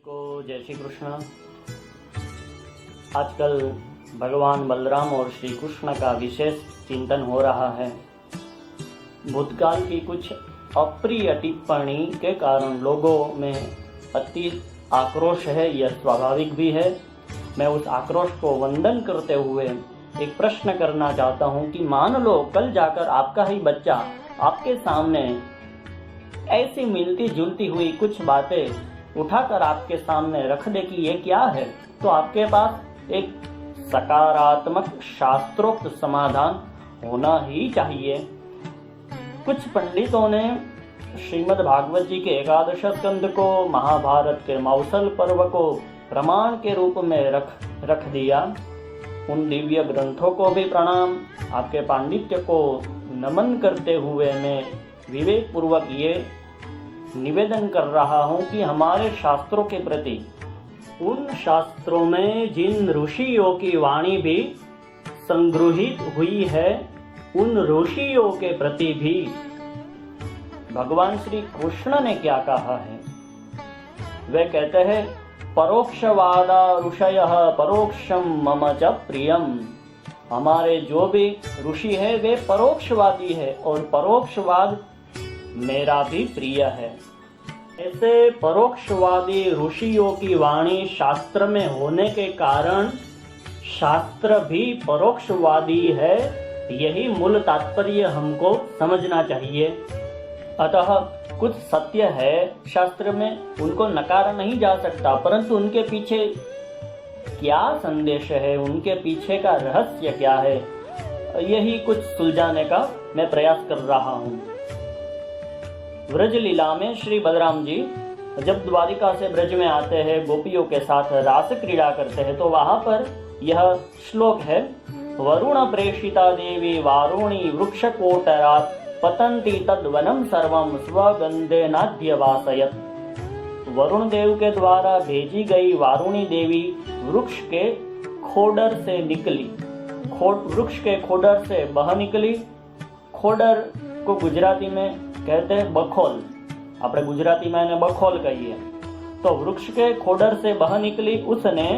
को जय श्री कृष्ण। आजकल भगवान बलराम और श्री कृष्ण का विशेष चिंतन हो रहा है। भूतकाल की कुछ अप्रिय टिप्पणी के कारण लोगों में अति आक्रोश है, यह स्वाभाविक भी है। मैं उस आक्रोश को वंदन करते हुए एक प्रश्न करना चाहता हूँ कि मान लो कल जाकर आपका ही बच्चा आपके सामने ऐसी मिलती जुलती हुई कुछ बातें उठाकर आपके सामने रख दे कि ये क्या है, तो आपके पास एक सकारात्मक शास्त्रोक्त समाधान होना ही चाहिए। कुछ पंडितों ने श्रीमद् भागवत जी के एकादश स्कंद को, महाभारत के मौसल पर्व को प्रमाण के रूप में रख दिया। उन दिव्य ग्रंथों को भी प्रणाम। आपके पांडित्य को नमन करते हुए मैं विवेक पूर्वक ये निवेदन कर रहा हूँ कि हमारे शास्त्रों के प्रति, उन शास्त्रों में जिन ऋषियों की वाणी भी संग्रहित हुई है, उन ऋषियों के प्रति भी भगवान श्री कृष्ण ने क्या कहा है। वे कहते हैं, परोक्षवादा ऋषयः परोक्षम मम च प्रियम। हमारे जो भी ऋषि है वे परोक्षवादी है और परोक्षवाद मेरा भी प्रिय है। ऐसे परोक्षवादी ऋषियों की वाणी शास्त्र में होने के कारण शास्त्र भी परोक्षवादी है, यही मूल तात्पर्य हमको समझना चाहिए। अतः कुछ सत्य है शास्त्र में, उनको नकारा नहीं जा सकता, परंतु उनके पीछे क्या संदेश है, उनके पीछे का रहस्य क्या है, यही कुछ सुलझाने का मैं प्रयास कर रहा हूँ। व्रज लीला में श्री बलराम जी जब द्वारिका से ब्रज में आते हैं, गोपियों के साथ रास क्रीड़ा करते हैं, तो वहां पर यह श्लोक है, वरुण प्रेषिता देवी वारुणी वृक्ष कोटरात् पतंती तद्वनम सर्वम स्वगंधेनाध्यवासयत्। वरुण देव के द्वारा भेजी गई वारुणी देवी वृक्ष के खोडर से निकली, वृक्ष के खोडर से बह निकली। खोडर को गुजराती में कहते हैं बखोल, अपने गुजराती में इन्हें बखोल कहिए। तो वृक्ष के खोडर से बह निकली, उसने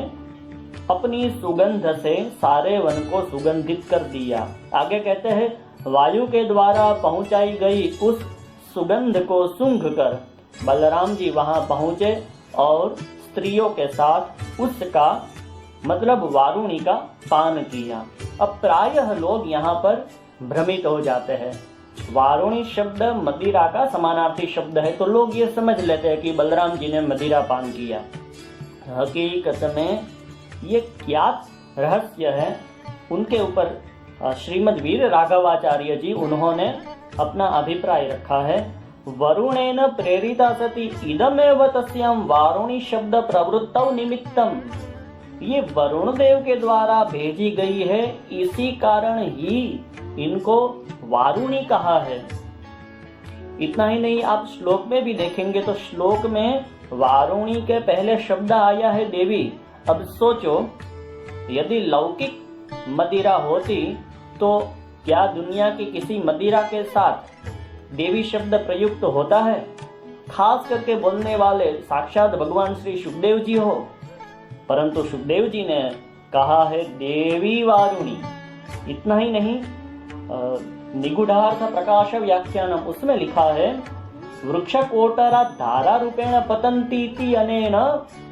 अपनी सुगंध से सारे वन को सुगंधित कर दिया। आगे कहते हैं, वायु के द्वारा पहुंचाई गई उस सुगंध को सूंघ कर बलराम जी वहां पहुंचे और स्त्रियों के साथ उसका मतलब वारुणी का पान किया। अब प्रायः लोग यहाँ पर भ्रमित हो जाते हैं। वारुणी शब्द मदिरा का समानार्थी शब्द है, तो लोग ये समझ लेते हैं कि बलराम जी ने मदिरा पान किया। हकीकत में ये क्या रहस्य है, उनके ऊपर श्रीमद् वीर राघवाचार्य जी उन्होंने अपना अभिप्राय रखा है। वरुणेन प्रेरिता सती इदमेव तस्याम वारुणी शब्द प्रवृत्तौ निमित्तम। ये वरुण देव के द्वारा भेजी गई है, इसी कारण ही इनको वारुणी कहा है। इतना ही नहीं, आप श्लोक में भी देखेंगे तो श्लोक में वारुणी के पहले शब्द आया है देवी। अब सोचो, यदि लौकिक मदिरा होती तो क्या दुनिया की किसी मदिरा के साथ देवी शब्द प्रयुक्त होता है? खास करके बोलने वाले साक्षात भगवान श्री सुखदेव जी हो, परंतु सुखदेव जी ने कहा है देवी वारुणी। इतना ही नहीं, निगूढ़ार्थ प्रकाश व्याख्यानम उसमें लिखा है, वृक्ष कोटरा धारा रूपेण पतंतीति अनेन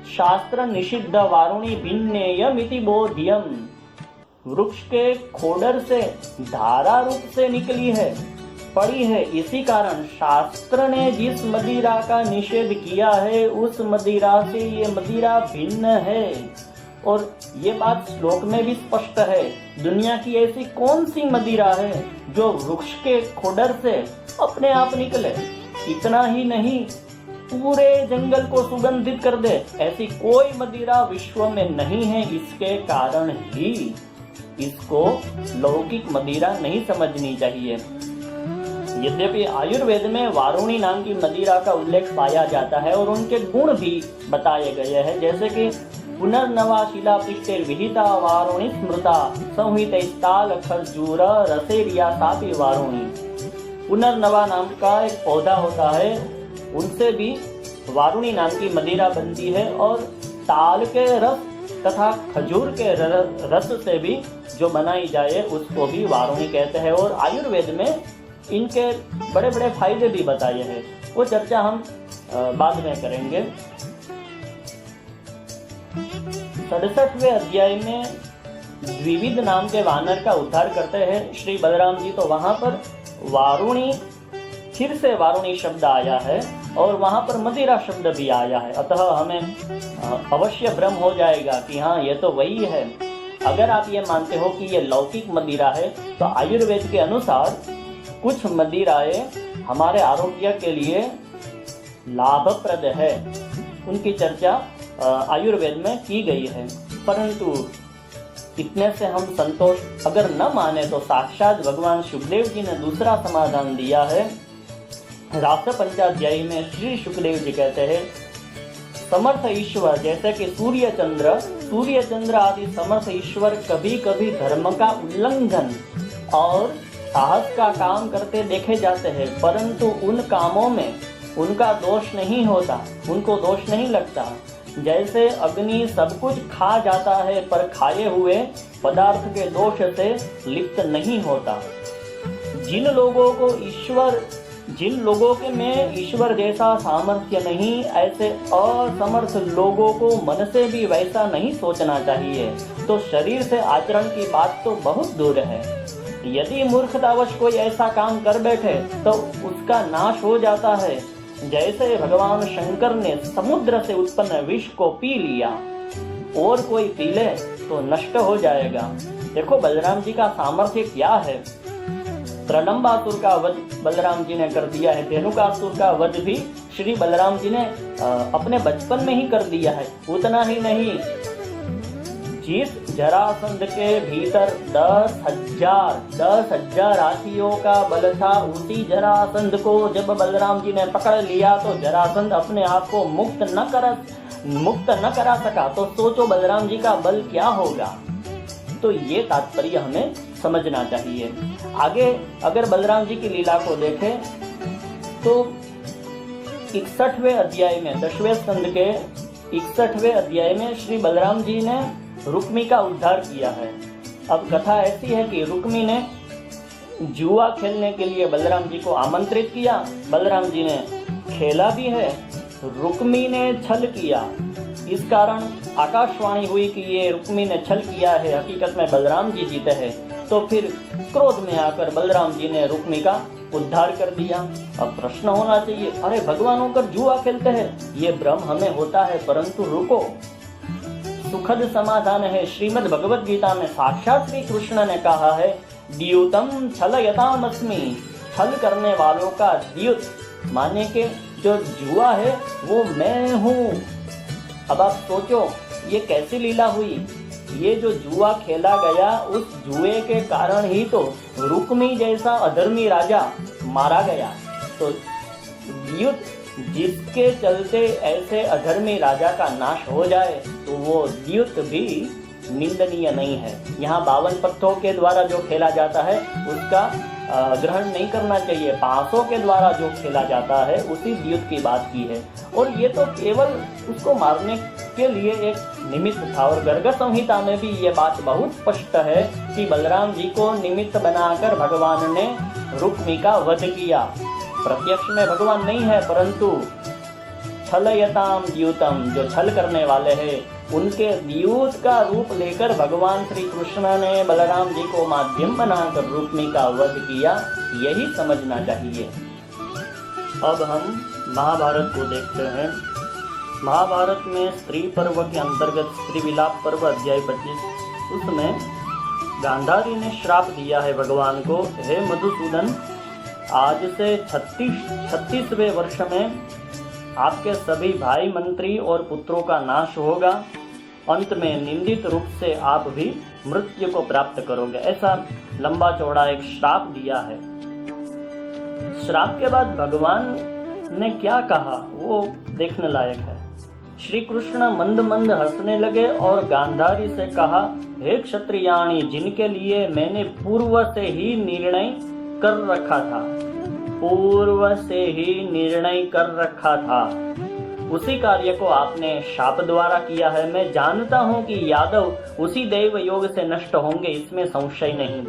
शास्त्र निषिद्ध वारुणी भिन्नेयमिति बोध्यम। वृक्ष के खोडर से धारा रूप से निकली है, पड़ी है, इसी कारण शास्त्र ने जिस मदिरा का निषेध किया है उस मदिरा से ये मदिरा भिन्न है। और ये बात श्लोक में भी स्पष्ट है। दुनिया की ऐसी कौन सी मदिरा है जो वृक्ष के खोडर से अपने आप निकले? इतना ही नहीं, पूरे जंगल को सुगंधित कर दे, ऐसी कोई मदिरा विश्व में नहीं है। इसके कारण ही इसको लौकिक मदिरा नहीं समझनी चाहिए। यद्यपि आयुर्वेद में वारुणी नाम की मदिरा का उल्लेख पाया जाता है और उनके गुण भी बताए गए हैं, जैसे कि पुनर्नवा शिला पृष्ठे विहिता वारुणी स्मृता संहितैस्ताल खरजूर रसेरिया सापी वारुणी। पुनर्नवा नाम का एक पौधा होता है, उनसे भी वारुणी नाम की मदिरा बनती है और ताल के रस तथा खजूर के रस से भी जो बनाई जाए उसको भी वारुणी कहते हैं। और आयुर्वेद में इनके बड़े बड़े फायदे भी बताए हैं, वो चर्चा हम बाद में करेंगे। 67वें अध्याय में द्विविध नाम के वानर का उद्धार करते हैं श्री बलराम जी। तो वहां पर वारुणी, फिर से वारुणी शब्द आया है और वहां पर मदिरा शब्द भी आया है, अतः हमें अवश्य भ्रम हो जाएगा कि हाँ ये तो वही है। अगर आप ये मानते हो कि ये लौकिक मदिरा है तो आयुर्वेद के अनुसार कुछ मदिराएं हमारे आरोग्य के लिए लाभप्रद है, उनकी चर्चा आयुर्वेद में की गई है। परंतु इतने से हम संतोष अगर न माने तो साक्षात भगवान शुकदेव जी ने दूसरा समाधान दिया है। राष्ट्र पंचाध्यायी में श्री शुकदेव जी कहते हैं, समर्थ ईश्वर जैसे कि सूर्य चंद्र आदि समर्थ ईश्वर कभी कभी धर्म का उल्लंघन और साहस का काम करते देखे जाते हैं, परंतु उन कामों में उनका दोष नहीं होता, उनको दोष नहीं लगता। जैसे अग्नि सब कुछ खा जाता है पर खाए हुए पदार्थ के दोष से लिप्त नहीं होता। जिन लोगों के में ईश्वर जैसा सामर्थ्य नहीं, ऐसे असमर्थ लोगों को मन से भी वैसा नहीं सोचना चाहिए। तो शरीर से आचरण की बात तो बहुत दूर है। यदि मूर्खतावश कोई ऐसा काम कर बैठे तो उसका नाश हो जाता है। जैसे भगवान शंकर ने समुद्र से उत्पन्न विष को पी लिया और कोई पी ले तो नष्ट हो जाएगा। देखो बलराम जी का सामर्थ्य क्या है। प्रलंबासुर का वध बलराम जी ने कर दिया है, धेनुकासुर का वध भी श्री बलराम जी ने अपने बचपन में ही कर दिया है। उतना ही नहीं, जिस जरासंध के भीतर 10,000 हाथियों का बल था, उसी जरासंध को जब बलराम जी ने पकड़ लिया तो जरासंध अपने आप को मुक्त न करा सका। तो सोचो बलराम जी का बल क्या होगा। तो ये तात्पर्य हमें समझना चाहिए। आगे अगर बलराम जी की लीला को देखें तो 61वें अध्याय में 10वें स्कंद के 61वें अध्याय में श्री बलराम जी ने रुक्मी का उद्धार किया है। अब कथा ऐसी है कि रुक्मी ने जुआ खेलने के लिए बलराम जी को आमंत्रित किया, बलराम जी ने खेला भी है, रुक्मी ने छल किया। इस कारण आकाशवाणी हुई कि ये रुक्मी ने छल किया है, हकीकत में बलराम जी जीते हैं। तो फिर क्रोध में आकर बलराम जी ने रुक्मी का उद्धार कर दिया। अब प्रश्न होना चाहिए, अरे भगवान होकर जुआ खेलते हैं, ये भ्रम हमें होता है। परंतु रुको, सुखद समाधान है। श्रीमद् भगवद गीता में साक्षात श्री कृष्ण ने कहा है, द्यूतम छलयतामस्मि, छल करने वालों का द्यूत माने के जो जुआ है वो मैं हूँ। अब आप सोचो ये कैसी लीला हुई। ये जो जुआ खेला गया, उस जुए के कारण ही तो रुक्मी जैसा अधर्मी राजा मारा गया। तो द्यूत जिसके चलते ऐसे अधर्मी राजा का नाश हो जाए तो वो द्यूत भी निंदनीय नहीं है। यहाँ 52 पत्थरों के द्वारा जो खेला जाता है उसका ग्रहण नहीं करना चाहिए। पासों के द्वारा जो खेला जाता है उसी द्यूत की बात की है। और ये तो केवल उसको मारने के लिए एक निमित्त था। और गर्ग संहिता में भी ये बात बहुत स्पष्ट है कि बलराम जी को निमित्त बनाकर भगवान ने रुक्मी का वध किया। प्रत्यक्ष में भगवान नहीं है, परंतु छलयताम द्यूतम, जो छल करने वाले हैं उनके द्यूत का रूप लेकर भगवान श्री कृष्ण ने बलराम जी को माध्यम बनाकर रुक्मी का वध किया। यही समझना चाहिए। अब हम महाभारत को देखते हैं। महाभारत में स्त्री पर्व के अंतर्गत स्त्री विलाप पर्व अध्याय 25, उसमें गांधारी ने श्राप दिया है भगवान को, हे मधुसूदन, आज से 36वें वर्ष में आपके सभी भाई मंत्री और पुत्रों का नाश होगा। अंत में निंदित रूप से आप भी मृत्यु को प्राप्त करोगे। ऐसा लंबा चौड़ा एक श्राप दिया है। श्राप के बाद भगवान ने क्या कहा वो देखने लायक है। श्री कृष्ण मंद मंद हंसने लगे और गांधारी से कहा, हे क्षत्रियाणी, जिनके लिए मैंने पूर्व से ही निर्णय कर रखा था, उसी कार्य को आपने शाप द्वारा किया है। मैं जानता हूँ कि यादव उसी दैव योग से नष्ट होंगे, इसमें संशय नहीं।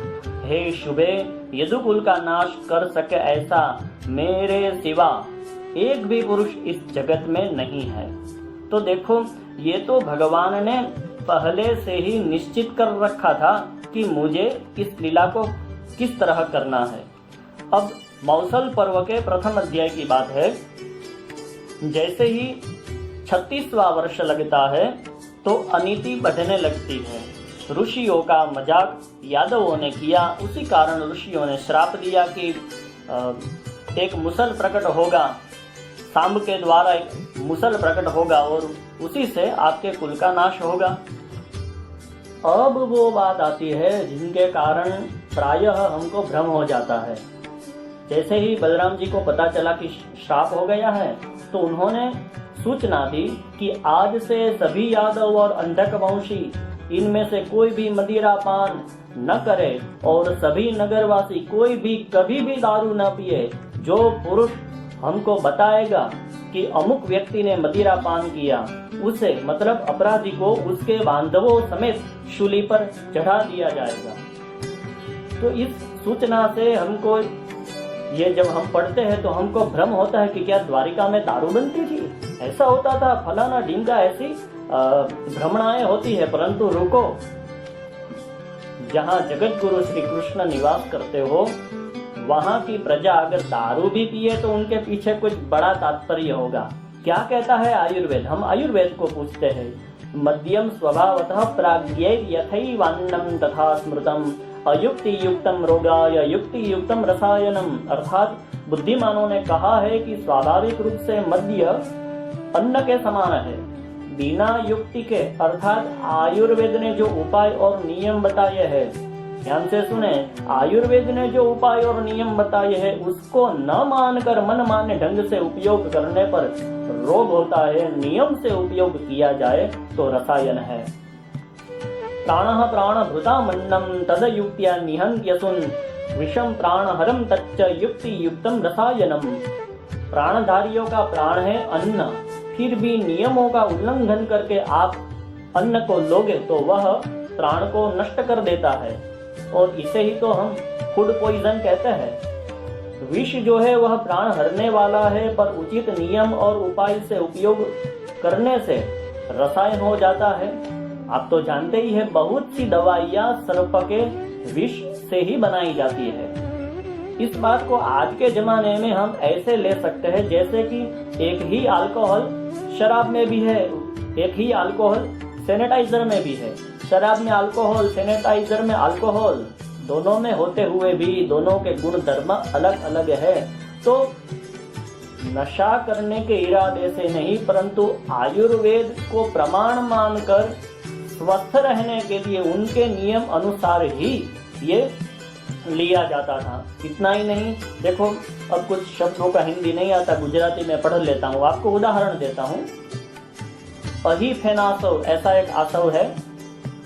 हे शुभे, यदुकुल का नाश कर सके ऐसा मेरे सिवा एक भी पुरुष इस जगत में नहीं है। तो देखो, ये तो भगवान ने पहले से ही निश्चित कर रखा था कि मुझे इस लीला को किस तरह करना है। अब मौसल पर्व के प्रथम अध्याय की बात है। जैसे ही 36वां वर्ष लगता है तो अनीति बढ़ने लगती है। ऋषियों का मजाक यादवों ने किया, उसी कारण ऋषियों ने श्राप दिया कि एक मुसल प्रकट होगा, सांब के द्वारा एक मुसल प्रकट होगा और उसी से आपके कुल का नाश होगा। अब वो बात आती है जिनके कारण प्रायः हमको भ्रम हो जाता है। जैसे ही बलराम जी को पता चला कि श्राप हो गया है तो उन्होंने सूचना दी कि आज से सभी यादव और अंधक वंशी इनमें से कोई भी मदिरा पान न करे और सभी नगरवासी कोई भी कभी भी दारू न पिए। जो पुरुष हमको बताएगा कि अमुक व्यक्ति ने मदिरा पान किया, उसे मतलब अपराधी को उसके बांधवों समेत शूली पर चढ़ा दिया जाएगा। तो इस सूचना से हमको ये जब हम पढ़ते हैं तो हमको भ्रम होता है कि क्या द्वारिका में दारू बनती थी, ऐसा होता था, फलाना ढींगा, ऐसी भ्रमणाएं होती है। परंतु रुको, जहाँ जगत गुरु श्री कृष्ण निवास करते हो वहां की प्रजा अगर दारू भी पिए तो उनके पीछे कुछ बड़ा तात्पर्य होगा। क्या कहता है आयुर्वेद? हम आयुर्वेद को पूछते हैं। मध्यम स्वभावतः प्राज्ञै यथैवान्नम तथा स्मृतम अयुक्ति युक्तम रोगाय युक्ति युक्तम रसायनम। अर्थात बुद्धिमानों ने कहा है कि स्वाभाविक रूप से मद्य अन्न के समान है, बिना युक्ति के। अर्थात आयुर्वेद ने जो उपाय और नियम बताए हैं, ध्यान से सुने, आयुर्वेद ने जो उपाय और नियम बताए हैं उसको न मानकर मन माने ढंग से उपयोग करने पर रोग होता है। नियम से उपयोग किया जाए तो रसायन है। प्राणः प्राणभृतामन्नं तदयुक्त्या निहन्त्यसुन विषम प्राणहरम तच्च युक्ति युक्तम रसायनम। प्राणधारियों का प्राण है अन्न, फिर भी नियमों का उल्लंघन करके आप अन्न को लोगे तो वह प्राण को नष्ट कर देता है और इसे ही तो हम फूड पॉइजन कहते हैं। विष जो है वह प्राण हरने वाला है, पर उचित नियम और उपाय से उपयोग करने से रसायन हो जाता है। आप तो जानते ही है, बहुत सी दवाइयाँ सर्प के विष से ही बनाई जाती है। इस बात को आज के जमाने में हम ऐसे ले सकते हैं जैसे कि एक ही अल्कोहल शराब में भी है, एक ही अल्कोहल सैनिटाइजर में भी है। शराब में अल्कोहल, सैनिटाइजर में अल्कोहल, दोनों में होते हुए भी दोनों के गुण धर्म अलग अलग है। तो नशा करने के इरादे से नहीं, परंतु आयुर्वेद को प्रमाण मानकर स्वस्थ रहने के लिए उनके नियम अनुसार ही ये लिया जाता था। इतना ही नहीं, देखो अब कुछ शब्दों का हिंदी नहीं आता, गुजराती में पढ़ लेता हूँ, आपको उदाहरण देता हूँ। अहिफेनासव ऐसा एक आसव है,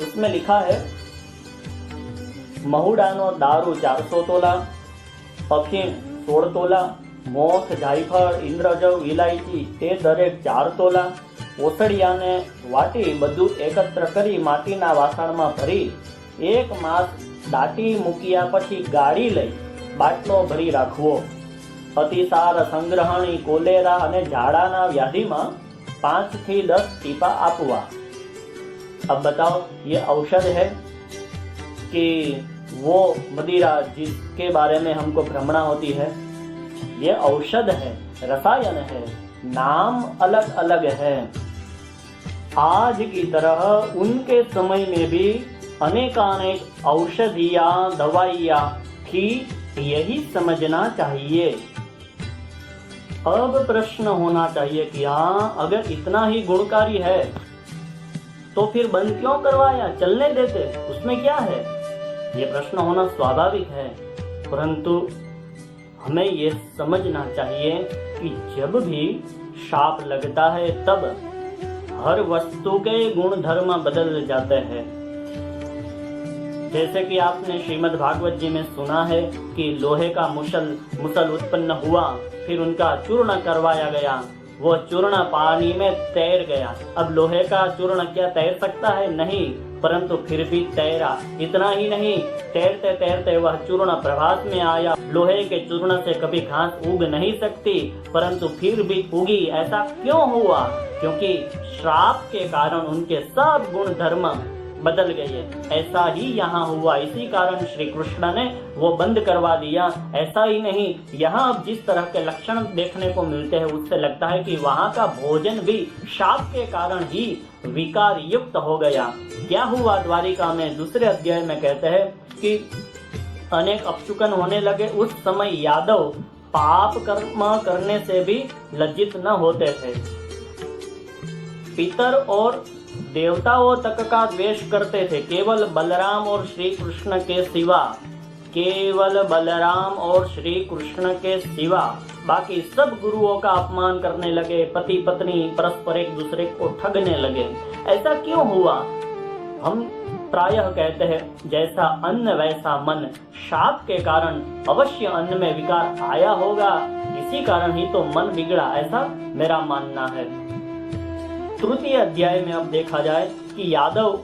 उसमें लिखा है મહુડાનો દારૂ 400 તોલા, અફીણ 16 તોલા, મોથ, જાયફળ, ઇન્દ્રજવ, ઇલાયચી તે દરેક 4 તોલા, ઓસડિયાને વાટી બધું એકત્ર કરી માટીના વાસણમાં ભરી 1 માસ દાટી મૂક્યા પછી ગાળી લઈ બાટલો ભરી રાખવો। અતિસાર, સંગ્રહણી, કોલેરા અને ઝાડાના વ્યાધિમાં 5 થી 10 ટીપા આપવા। अब बताओ, ये औषध है कि वो मदिरा जिसके बारे में हमको भ्रमणा होती है? ये औषध है, रसायन है, नाम अलग अलग है। आज की तरह उनके समय में भी अनेकानेक औषधियाँ दवाइयाँ थी, यही समझना चाहिए। अब प्रश्न होना चाहिए कि हाँ, अगर इतना ही गुणकारी है तो फिर बंद क्यों करवाया, चलने देते, उसमें क्या है? ये प्रश्न होना स्वाभाविक है। परंतु हमें ये समझना चाहिए कि जब भी शाप लगता है तब हर वस्तु के गुण धर्म बदल जाते हैं। जैसे कि आपने श्रीमद् भागवत जी में सुना है कि लोहे का मुसल उत्पन्न हुआ, फिर उनका चूर्ण करवाया गया, वो चूर्ण पानी में तैर गया। अब लोहे का चूर्ण क्या तैर सकता है? नहीं, परंतु फिर भी तैरा। इतना ही नहीं, तैरते तैरते वह चूर्ण प्रभात में आया। लोहे के चूर्ण से कभी घास उग नहीं सकती, परंतु फिर भी उगी। ऐसा क्यों हुआ? क्योंकि श्राप के कारण उनके सब गुण धर्म बदल गए। ऐसा ही यहाँ हुआ, इसी कारण श्री कृष्ण ने वो बंद करवा दिया। ऐसा ही नहीं, यहाँ अब जिस तरह के लक्षण देखने को मिलते हैं उससे लगता है कि वहाँ का भोजन भी शाप के कारण ही विकार युक्त हो गया। क्या हुआ द्वारिका में? दूसरे अध्याय में कहते हैं कि अनेक अपशुकन होने लगे। उस समय यादव पाप कर्म करने से भी लज्जित न होते थे। पितर और देवताओं तक का द्वेष करते थे। केवल बलराम और श्री कृष्ण के सिवा, केवल बलराम और श्री कृष्ण के सिवा बाकी सब गुरुओं का अपमान करने लगे। पति पत्नी परस्पर एक दूसरे को ठगने लगे। ऐसा क्यों हुआ? हम प्रायः कहते हैं जैसा अन्न वैसा मन। शाप के कारण अवश्य अन्न में विकार आया होगा, इसी कारण ही तो मन बिगड़ा, ऐसा मेरा मानना है। तृतीय अध्याय में अब देखा जाए कि यादव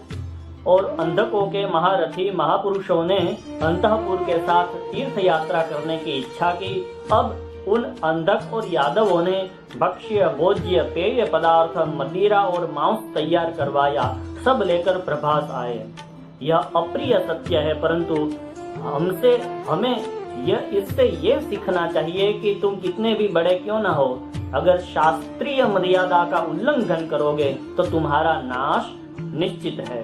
और अंधकों के महारथी महापुरुषों ने अंतःपुर के साथ तीर्थ यात्रा करने की इच्छा की। अब उन अंधक और यादवों ने भक्ष्य भोज्य पेय पदार्थ मदिरा और मांस तैयार करवाया। सब लेकर प्रभास आए। यह अप्रिय सत्य है, परंतु हमें इससे ये सीखना चाहिए कि तुम कितने भी बड़े क्यों न हो, अगर शास्त्रीय मर्यादा का उल्लंघन करोगे तो तुम्हारा नाश निश्चित है।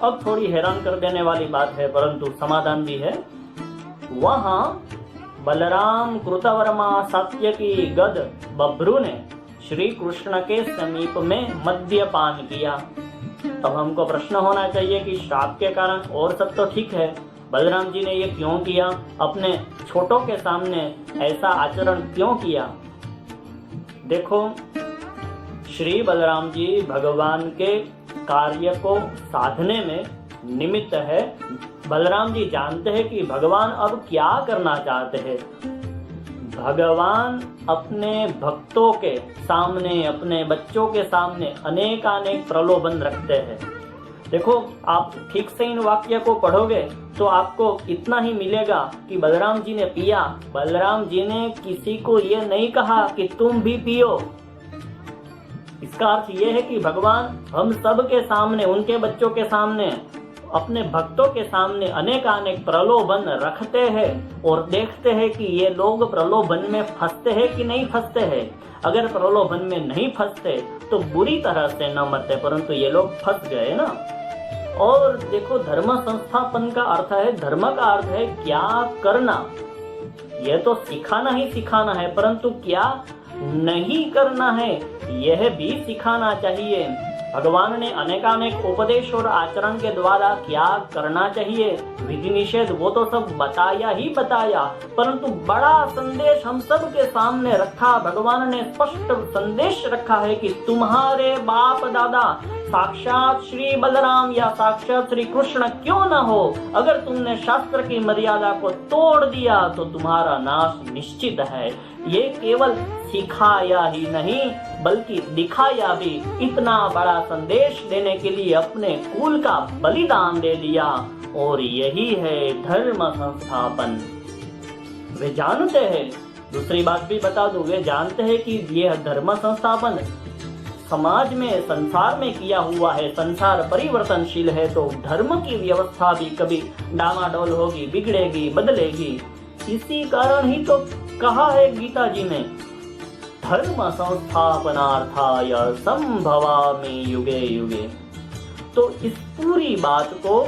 अब थोड़ी हैरान कर देने वाली बात है, परंतु समाधान भी है। वहां बलराम कृतवर्मा सात्यकी गद बभ्रू ने श्री कृष्ण के समीप में मद्यपान किया। अब हमको प्रश्न होना चाहिए कि श्राप के कारण और सब तो ठीक है, बलराम जी ने ये क्यों किया? अपने छोटों के सामने ऐसा आचरण क्यों किया? देखो, श्री बलराम जी भगवान के कार्य को साधने में निमित्त है। बलराम जी जानते हैं कि भगवान अब क्या करना चाहते हैं। भगवान अपने भक्तों के सामने, अपने बच्चों के सामने अनेकानेक प्रलोभन रखते हैं। देखो, आप ठीक से इन वाक्य को पढ़ोगे तो आपको इतना ही मिलेगा कि बलराम जी ने पिया। बलराम जी ने किसी को ये नहीं कहा कि तुम भी पियो। इसका अर्थ ये है कि भगवान हम सब के सामने, उनके बच्चों के सामने, अपने भक्तों के सामने अनेकानेक प्रलोभन रखते हैं और देखते हैं कि ये लोग प्रलोभन में फंसते हैं कि नहीं फंसते हैं। अगर प्रलोभन में नहीं फंसते तो बुरी तरह से न मरते, परंतु ये लोग फंस गए ना। और देखो, धर्म संस्थापन का अर्थ है, धर्म का अर्थ है क्या करना। यह तो सिखाना ही सिखाना है, परंतु क्या नहीं करना है यह भी सिखाना चाहिए। भगवान ने अनेकानेक उपदेश और आचरण के द्वारा क्या करना चाहिए, विधि निषेध, वो तो सब बताया ही बताया, परंतु बड़ा संदेश हम सब के सामने रखा। भगवान ने स्पष्ट संदेश रखा है कि तुम्हारे बाप दादा साक्षात श्री बलराम या साक्षात श्री कृष्ण क्यों न हो, अगर तुमने शास्त्र की मर्यादा को तोड़ दिया तो तुम्हारा नाश निश्चित है। ये केवल सिखाया ही नहीं बल्कि दिखाया भी। इतना बड़ा संदेश देने के लिए अपने कुल का बलिदान दे दिया, और यही है धर्म संस्थापन। वे जानते हैं, दूसरी बात भी बता दूं, वे जानते हैं कि यह धर्म संस्थापन समाज में, संसार में किया हुआ है। संसार परिवर्तनशील है, तो धर्म की व्यवस्था भी कभी डामाडोल होगी, बिगड़ेगी, बदलेगी। इसी कारण ही तो कहा है गीता जी ने, धर्म संस्थापनार्थाय संभवामि युगे युगे। तो इस पूरी बात को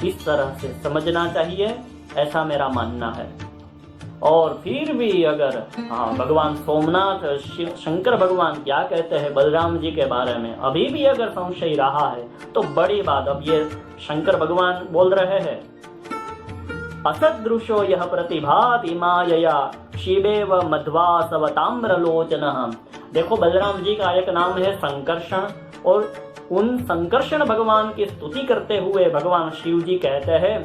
इस तरह से समझना चाहिए, ऐसा मेरा मानना है। और फिर भी अगर भगवान सोमनाथ शंकर भगवान क्या कहते हैं बलराम जी के बारे में, अभी भी अगर संशय रहा है तो बड़ी बात, अब ये शंकर भगवान बोल रहे हैं, असदृशो यह प्रतिभाति मायया शिवेव मध्वासव ताम्रलोचनः। देखो, बलराम जी का एक नाम है संकर्षण, और उन संकर्षण भगवान की स्तुति करते हुए भगवान शिव जी कहते हैं,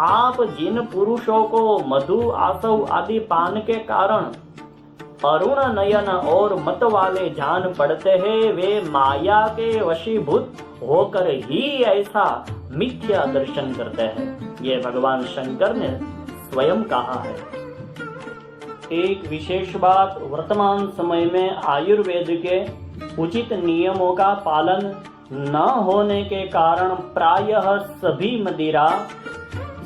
आप जिन पुरुषों को मधु आसव आदि पान के कारण अरुण नयन और मत वाले जान पड़ते हैं, वे माया के वशीभूत होकर ही ऐसा मिथ्या दर्शन करते हैं। ये भगवान शंकर ने स्वयं कहा है। एक विशेष बात, वर्तमान समय में आयुर्वेद के उचित नियमों का पालन न होने के कारण प्रायः सभी मदिरा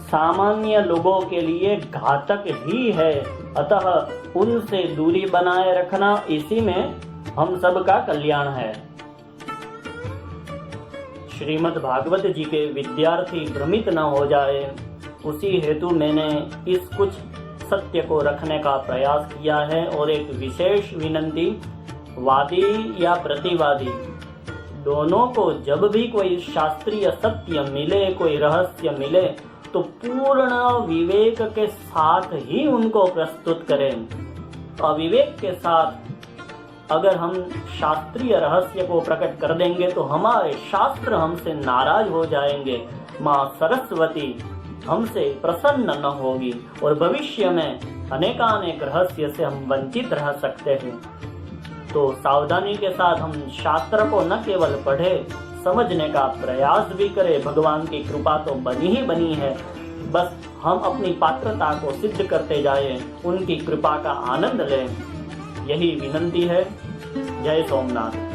सामान्य लोगों के लिए घातक ही है। अतः उनसे दूरी बनाए रखना, इसी में हम सबका कल्याण है। श्रीमद् भागवत जी के विद्यार्थी भ्रमित न हो जाए, उसी हेतु मैंने इस कुछ सत्य को रखने का प्रयास किया है। और एक विशेष विनंती, वादी या प्रतिवादी दोनों को जब भी कोई शास्त्रीय सत्य मिले, कोई रहस्य मिले, तो पूर्ण विवेक के साथ ही उनको प्रस्तुत करें। अविवेक के साथ अगर हम शास्त्रीय रहस्य को प्रकट कर देंगे तो हमारे शास्त्र हमसे नाराज हो जाएंगे, माँ सरस्वती हमसे प्रसन्न न होगी और भविष्य में अनेकानेक रहस्य से हम वंचित रह सकते हैं। तो सावधानी के साथ हम शास्त्र को न केवल पढ़े, समझने का प्रयास भी करें। भगवान की कृपा तो बनी ही बनी है, बस हम अपनी पात्रता को सिद्ध करते जाएं, उनकी कृपा का आनंद लें, यही विनंती है। जय सोमनाथ।